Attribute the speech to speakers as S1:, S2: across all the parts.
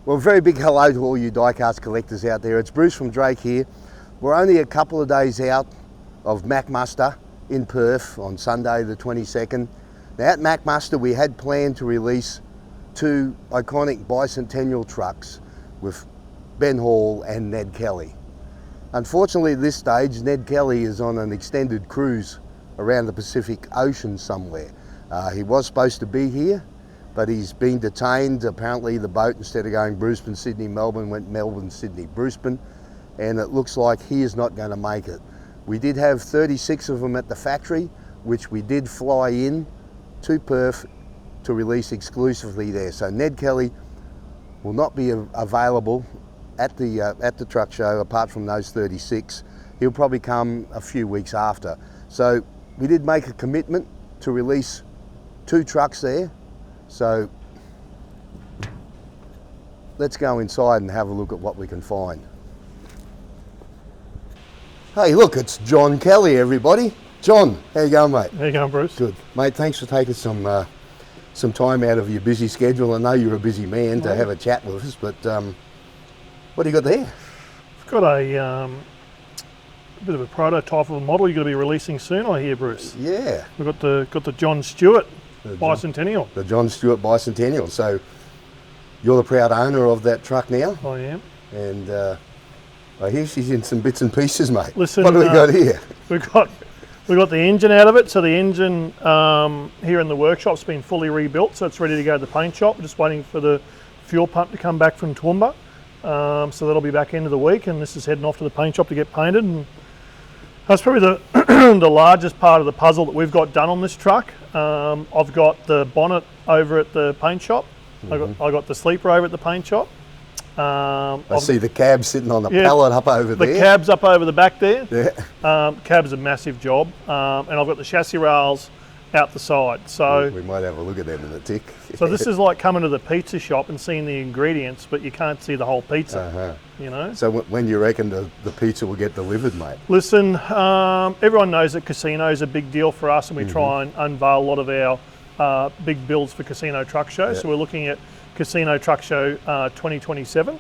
S1: Well, a very big hello to all you diecast collectors out there. It's Bruce from Drake here. We're only a couple of days out of MacMaster in Perth on Sunday the 22nd. Now at MacMaster we had planned to release two iconic Bicentennial trucks with Ben Hall and Ned Kelly. Unfortunately at this stage Ned Kelly is on an extended cruise around the Pacific Ocean somewhere. He was supposed to be here, but he's been detained. Apparently the boat, instead of going Brisbane, Sydney, Melbourne, went Melbourne, Sydney, Brisbane, and it looks like he is not going to make it. We did have 36 of them at the factory, which we did fly in to Perth to release exclusively there. So Ned Kelly will not be available at the truck show apart from those 36. He'll probably come a few weeks after. So we did make a commitment to release two trucks there. So let's go inside and have a look at what we can find. Hey, look, it's John Kelly, everybody. John, how you going, mate?
S2: How you going, Bruce?
S1: Good. Mate, thanks for taking some time out of your busy schedule. I know you're a busy man to have a chat with us, but what do you got there?
S2: I've got a bit of a prototype of a model you're going to be releasing soon, I hear, Bruce.
S1: Yeah.
S2: We've got the John Stewart Bicentennial.
S1: The John Stewart Bicentennial. So you're the proud owner of that truck now?
S2: I am.
S1: And I hear she's in some bits and pieces, mate.
S2: Listen,
S1: what do we got here?
S2: We've got the engine out of it. So the engine here in the workshop's been fully rebuilt, so it's ready to go to the paint shop. We're just waiting for the fuel pump to come back from Toowoomba. So that'll be back end of the week, and this is heading off to the paint shop to get painted. And that's probably the the largest part of the puzzle that we've got done on this truck. I've got the bonnet over at the paint shop. I got the sleeper over at the paint shop.
S1: I see the cab sitting on the pallet up over there.
S2: The cab's up over the back there.
S1: Yeah.
S2: Cab's a massive job, and I've got the chassis rails out the side. So
S1: we might have a look at them in a tick.
S2: So this is like coming to the pizza shop and seeing the ingredients, but you can't see the whole pizza. You know.
S1: So when do you reckon the pizza will get delivered, mate?
S2: Listen, everyone knows that casino is a big deal for us, and we try and unveil a lot of our big builds for casino truck shows. So we're looking at Casino Truck Show 2027.
S1: I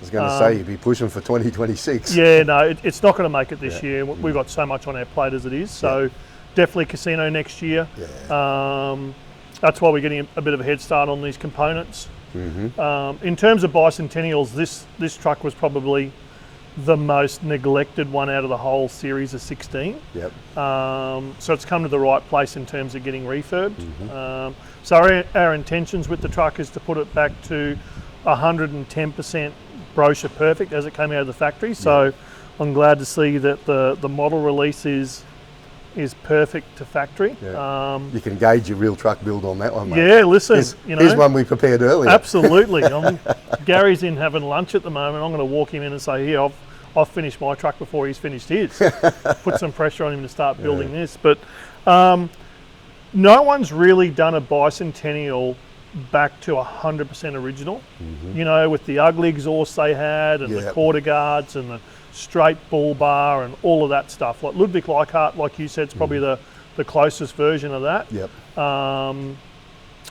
S1: was going to say you'd be pushing for 2026.
S2: Yeah, no, it's not going to make it this year. We've got so much on our plate as it is. So definitely casino next year. That's why we're getting a bit of a head start on these components. In terms of Bicentennials, this truck was probably the most neglected one out of the whole series of 16. So it's come to the right place in terms of getting refurbed. So our intentions with the truck is to put it back to 110% brochure perfect as it came out of the factory. So I'm glad to see that the model release is perfect to factory.
S1: You can gauge your real truck build on that one, mate.
S2: Yeah, listen,
S1: here's one we prepared earlier.
S2: Absolutely. Gary's in having lunch at the moment. I'm going to walk him in and say, here, I've finished my truck before he's finished his. Put some pressure on him to start building this. But no one's really done a Bicentennial back to 100% original. You know, with the ugly exhaust they had and the quarter guards and the straight bull bar and all of that stuff. Like Ludwig Leichhardt, like you said, is probably the closest version of that. And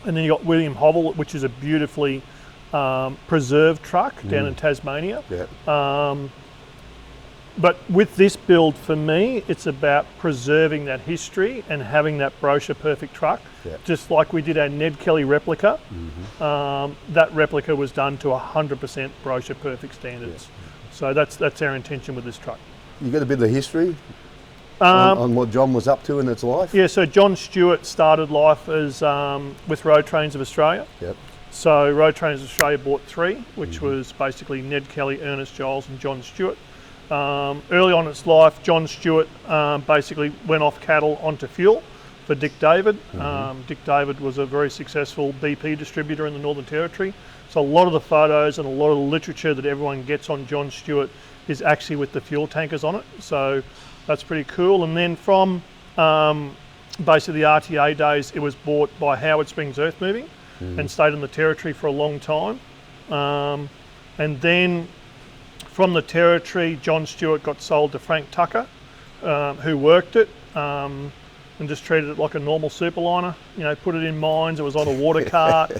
S2: then you got William Hovell, which is a beautifully preserved truck down in Tasmania. But with this build, for me, it's about preserving that history and having that brochure perfect truck. Just like we did our Ned Kelly replica. That replica was done to 100% brochure perfect standards. So that's our intention with this truck.
S1: You got a bit of history on what John was up to in its life? Yeah,
S2: so John Stewart started life as with Road Trains of Australia. So Road Trains of Australia bought three, which was basically Ned Kelly, Ernest Giles and John Stewart. Early on in its life, John Stewart basically went off cattle onto fuel for Dick David. Dick David was a very successful BP distributor in the Northern Territory. So a lot of the photos and a lot of the literature that everyone gets on John Stewart is actually with the fuel tankers on it. So that's pretty cool. And then from basically the RTA days, it was bought by Howard Springs Earth Moving and stayed in the Territory for a long time. And then from the Territory, John Stewart got sold to Frank Tucker, who worked it and just treated it like a normal Superliner. You know, put it in mines. It was on a water cart.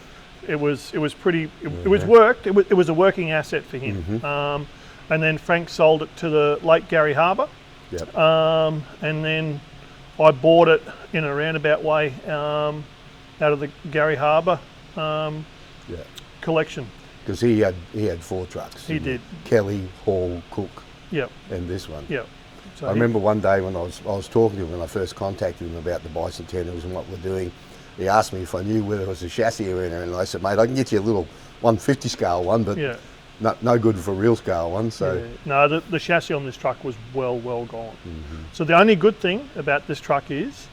S2: it was pretty. It was worked. It was a working asset for him. And then Frank sold it to the late Gary Harbour.
S1: Yep.
S2: And then I bought it in a roundabout way out of the Gary Harbour collection.
S1: Because he had 4 trucks.
S2: He did.
S1: Kelly, Hall, Cook.
S2: Yep.
S1: And this one.
S2: Yep. So
S1: I remember one day when I was talking to him when I first contacted him about the Bicentennials and what we're doing. He asked me if I knew whether there was a chassis in there, and I said, mate, I can get you a little 150 scale one, but no good for real scale one. So
S2: no, the chassis on this truck was well gone. So the only good thing about this truck is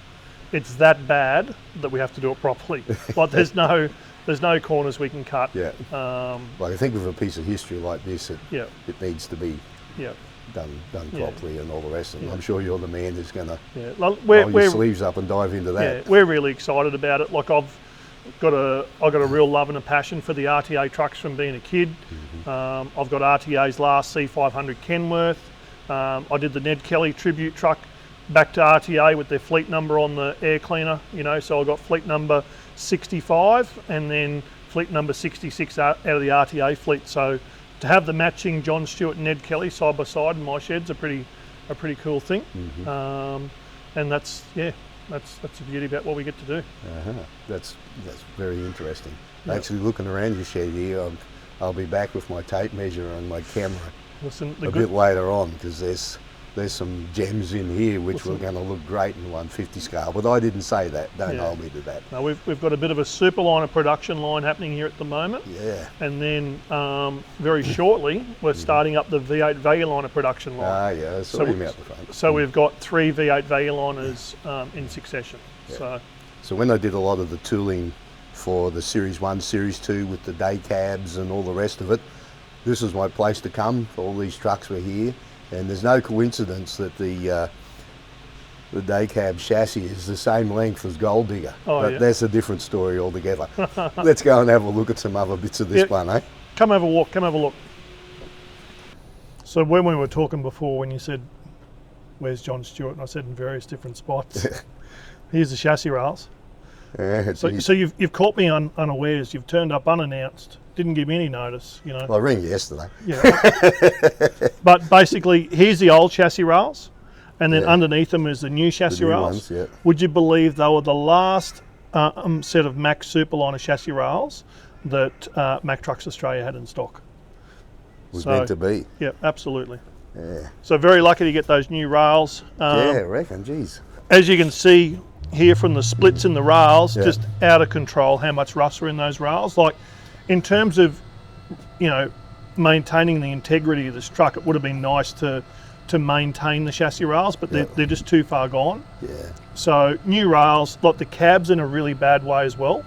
S2: it's that bad that we have to do it properly. Like there's no corners we can cut.
S1: Yeah. Like I think with a piece of history like this, it needs to be done properly and all the rest. And I'm sure you're the man who's going to roll your sleeves up and dive into that.
S2: Yeah, we're really excited about it. Like I've got a real love and a passion for the RTA trucks from being a kid. I've got RTA's last C500 Kenworth. I did the Ned Kelly tribute truck back to RTA with their fleet number on the air cleaner. So I got fleet number 65 and then fleet number 66 out of the RTA fleet. So to have the matching John Stewart and Ned Kelly side by side in my shed's a pretty cool thing. And that's the beauty about what we get to do.
S1: That's very interesting. Actually, looking around your shed here, I'll be back with my tape measure and my camera a bit later on, because there's some gems in here which were going to look great in 150 scale, but I didn't say that. Don't hold me to that.
S2: No, we've got a bit of a Superliner production line happening here at the moment.
S1: Yeah.
S2: And then very shortly we're starting up the V8 value liner production line.
S1: Yeah, I saw him out the front.
S2: So we've got 3 V8 value liners in succession.
S1: Yeah. So when I did a lot of the tooling for the Series 1, Series 2 with the day cabs and all the rest of it, this is my place to come. All these trucks were here. And there's no coincidence that the day cab chassis is the same length as Gold Digger. But that's a different story altogether. Let's go and have a look at some other bits of this one, eh?
S2: Come have a look. So when we were talking before, when you said, where's John Stewart? And I said in various different spots. Here's the chassis rails. So you've caught me unawares. You've turned up unannounced. Didn't give me any notice,
S1: Well, I rang you yesterday.
S2: Yeah. But basically, here's the old chassis rails, and then underneath them is the new chassis rails. Would you believe they were the last set of Mack Superliner chassis rails that Mack Trucks Australia had in stock?
S1: Was meant to be.
S2: Yeah, absolutely.
S1: Yeah.
S2: So very lucky to get those new rails.
S1: I reckon, geez.
S2: As you can see here from the splits in the rails, just out of control how much rust are in those rails. Like, in terms of, maintaining the integrity of this truck, it would have been nice to maintain the chassis rails, but they're just too far gone.
S1: Yeah.
S2: So new rails, like the cab's in a really bad way as well,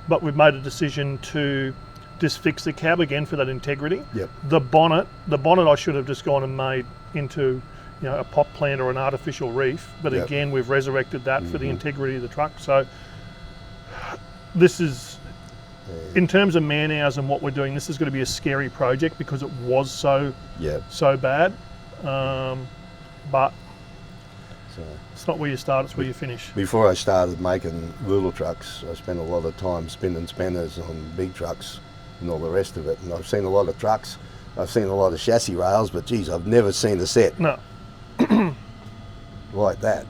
S2: but we've made a decision to just fix the cab again for that integrity.
S1: Yep.
S2: The bonnet I should have just gone and made into a pop plant or an artificial reef, but again we've resurrected that for the integrity of the truck. So this is, in terms of man hours and what we're doing, this is going to be a scary project because it was so bad. But it's not where you start, it's where you finish.
S1: Before I started making little trucks, I spent a lot of time spinning spanners on big trucks and all the rest of it. And I've seen a lot of trucks, I've seen a lot of chassis rails, but geez, I've never seen a set like that.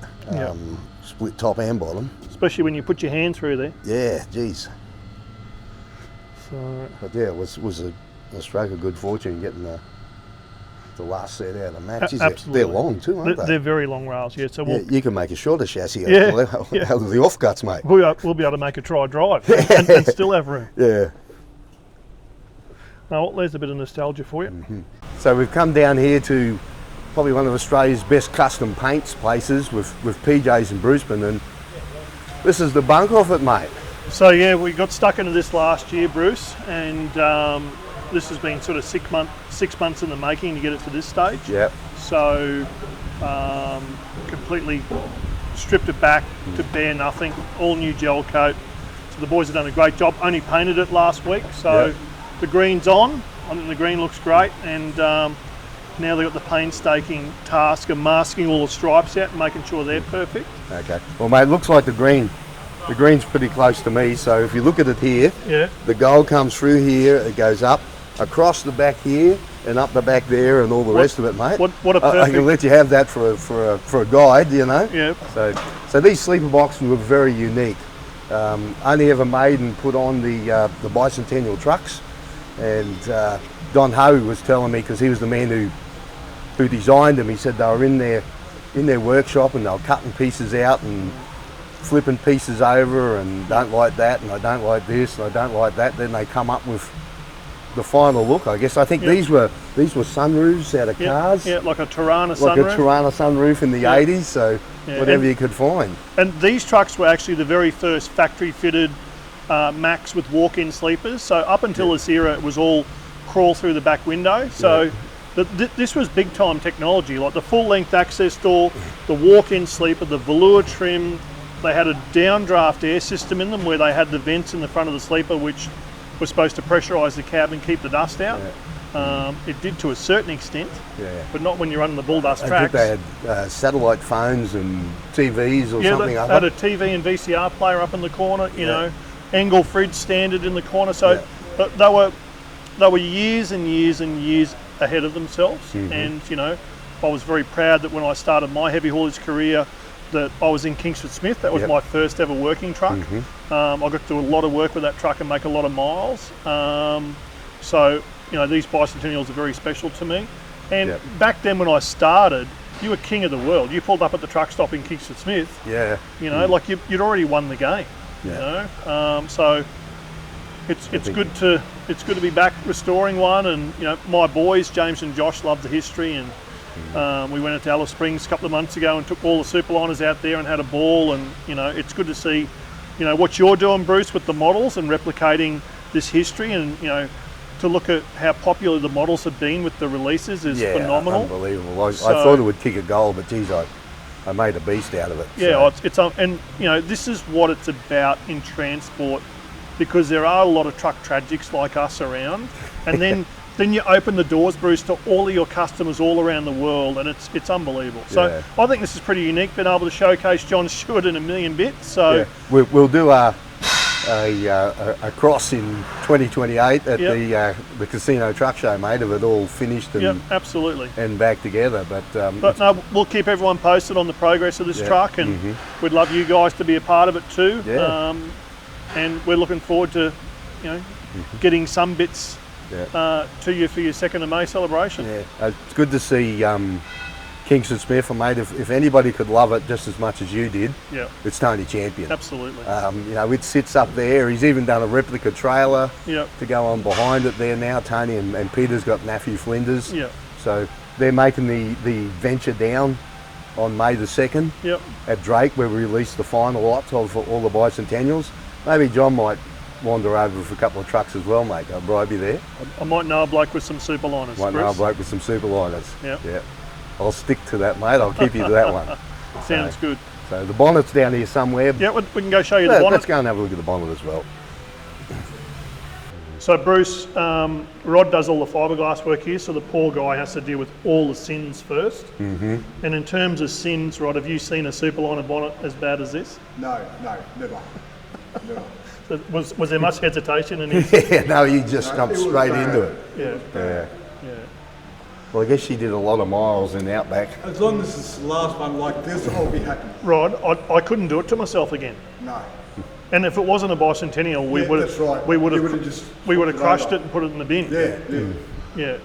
S1: Split top and bottom.
S2: Especially when you put your hand through there.
S1: Yeah, geez.
S2: So,
S1: but yeah, it was a stroke of good fortune getting the last set out of Mack.
S2: Absolutely.
S1: They're long too, aren't they?
S2: They're very long rails, yeah. So
S1: you can make a shorter chassis out of the offcuts, mate.
S2: We'll be able to make a tri-drive and still have room.
S1: Yeah.
S2: Now, there's a bit of nostalgia for you.
S1: So we've come down here to probably one of Australia's best custom paints places with PJs and Burceman, and this is the bunk off it, mate.
S2: So yeah, we got stuck into this last year, Bruce, and this has been sort of 6 months in the making to get it to this stage.
S1: Yep.
S2: So completely stripped it back to bare nothing, all new gel coat. So the boys have done a great job. Only painted it last week, so the green's on. I think the green looks great, and now they've got the painstaking task of masking all the stripes out and making sure they're perfect.
S1: Okay. Well, mate, it looks like the green the green's pretty close to me, so if you look at it here,
S2: Yeah.
S1: the gold comes through here, it goes up, across the back here, and up the back there, and all the rest of it, mate.
S2: What a
S1: I
S2: perfect...
S1: can let you have that for a guide, you know.
S2: Yeah.
S1: So these sleeper boxes were very unique. Only ever made and put on the Bicentennial trucks, and Don Ho was telling me, because he was the man who designed them. He said they were in their workshop and they were cutting pieces out and flipping pieces over, and don't like that, and I don't like this, and I don't like that. Then they come up with the final look, I guess. I think these were sunroofs out of cars.
S2: Yeah, like a Tirana sunroof.
S1: Like a Tirana sunroof in the 80s, so whatever you could find.
S2: And these trucks were actually the very first factory fitted Macks with walk-in sleepers. So up until this era, it was all crawl through the back window. So this was big time technology, like the full length access door, the walk-in sleeper, the velour trim. They had a downdraft air system in them where they had the vents in the front of the sleeper, which was supposed to pressurise the cab and keep the dust out. It did to a certain extent, but not when you're running the bull dust tracks.
S1: I think they had satellite phones and TVs or something.
S2: They had a TV and VCR player up in the corner, you know, angle fridge standard in the corner. So they were years and years and years ahead of themselves. And, you know, I was very proud that when I started my heavy haulage career, that I was in Kingsford Smith. That was my first ever working truck. I got to do a lot of work with that truck and make a lot of miles. So, you know, these Bicentennials are very special to me. And back then when I started, you were king of the world. You pulled up at the truck stop in Kingsford Smith. You know, like you'd already won the game. You know, so it's good to be back restoring one. And you know, my boys James and Josh love the history, and we went into Alice Springs a couple of months ago and took all the Superliners out there and had a ball. And you know, it's good to see, you know, what you're doing, Bruce, with the models and replicating this history. And you know, to look at how popular the models have been with the releases is phenomenal.
S1: Unbelievable. I thought it would kick a goal, but geez, I made a beast out of it.
S2: Yeah, so. And you know, this is what it's about in transport, because there are a lot of truck tragics like us around, and then you open the doors, Bruce, to all of your customers all around the world, and it's unbelievable. So I think this is pretty unique, being able to showcase John Stewart in a million bits. So
S1: we'll do a cross in 2028 at the Casino Truck Show, mate, of it all finished and
S2: absolutely
S1: and back together. But
S2: no, we'll keep everyone posted on the progress of this truck, and we'd love you guys to be a part of it too. And we're looking forward to, you know, getting some bits to you for your 2nd of May celebration.
S1: It's good to see Kingsford Smith, and mate, if anybody could love it just as much as you did, it's Tony Champion.
S2: Absolutely.
S1: You know, it sits up there. He's even done a replica trailer to go on behind it there now. Tony and Peter's got Matthew Flinders. So they're making the venture down on May the 2nd at Drake, where we release the final lots of all the Bicentennials. Maybe John might wander over for a couple of trucks as well, mate. I'll bribe you there.
S2: I might know a bloke with some Superliners.
S1: Might know a bloke with some Superliners. Yeah. I'll stick to that, mate. I'll keep you to that one.
S2: Sounds good.
S1: So the bonnet's down here somewhere.
S2: Yeah, we can go show you the bonnet.
S1: Let's go and have a look at the bonnet as well.
S2: So Bruce, Rod does all the fiberglass work here, so the poor guy has to deal with all the sins first. And in terms of sins, Rod, have you seen a Superliner bonnet as bad as this?
S3: No, never.
S2: So was there much hesitation in his?
S1: No, he just jumped straight into it. Yeah. Well, I guess she did a lot of miles in the Outback.
S3: As long as it's the last one like this, I'll be happy.
S2: Rod, I couldn't do it to myself again.
S3: No.
S2: And if it wasn't a Bicentennial, we would have crushed it and put it in the bin. Yeah.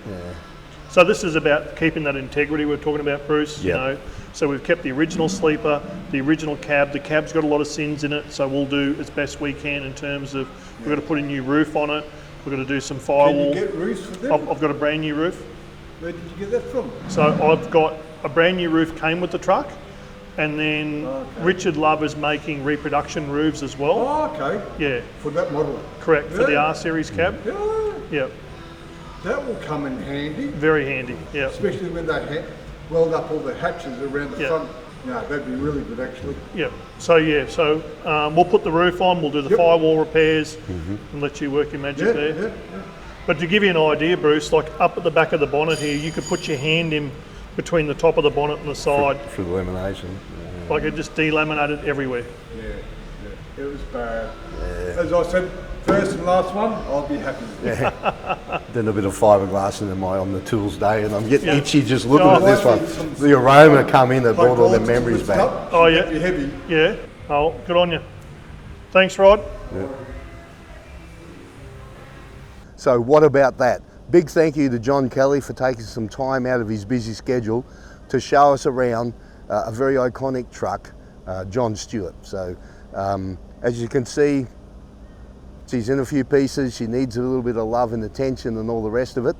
S2: So this is about keeping that integrity we're talking about, Bruce. You know, so we've kept the original sleeper, the original cab. The cab's got a lot of sins in it, so we'll do as best we can in terms of we've got to put a new roof on it. We've got to do some firewall.
S3: Can you get roofs for them?
S2: I've got a brand new roof.
S3: Where did you get that from?
S2: So I've got a brand new roof came with the truck, and then Richard Love is making reproduction roofs as well.
S3: Oh, okay.
S2: Yeah.
S3: For that model?
S2: Correct, for the R series cab. Yeah.
S3: That will come in handy.
S2: Very handy, yeah.
S3: Especially when they weld up all the hatches around the front. Yeah, that'd be really good actually.
S2: Yeah. So we'll put the roof on, we'll do the firewall repairs, and let you work your magic there. But to give you an idea, Bruce, like up at the back of the bonnet here, you could put your hand in between the top of the bonnet and the side.
S1: For the lamination.
S2: Like it just delaminated everywhere.
S3: It was bad. As I said, first and last one, I'll be happy.
S1: Then a bit of fiberglass in on the tools day, and I'm getting itchy just looking
S2: Oh,
S1: at this one. The aroma come in, that brought all the memories back.
S2: Oh yeah.
S3: Be heavy.
S2: Yeah. Oh, good on you. Thanks, Rod.
S1: So what about that? Big thank you to John Kelly for taking some time out of his busy schedule to show us around a very iconic truck, John Stewart. So as you can see, she's in a few pieces. She needs a little bit of love and attention and all the rest of it.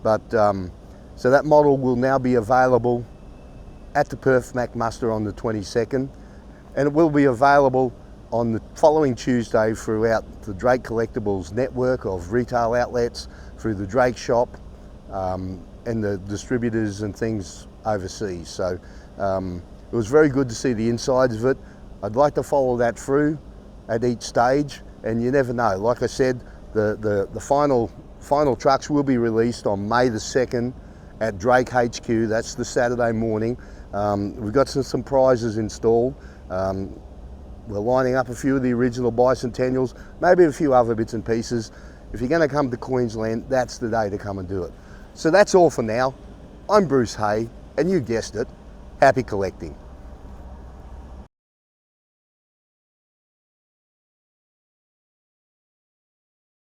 S1: But so that model will now be available at the Perth MacMaster on the 22nd, and it will be available on the following Tuesday throughout the Drake Collectibles network of retail outlets, through the Drake shop, and the distributors and things overseas. So it was very good to see the insides of it. I'd like to follow that through at each stage, and you never know. Like I said, the final trucks will be released on May the 2nd at Drake HQ. That's the Saturday morning. We've got some prizes installed. We're lining up a few of the original Bicentennials, maybe a few other bits and pieces. If you're going to come to Queensland, that's the day to come and do it. So that's all for now. I'm Bruce Hay, and you guessed it, happy collecting.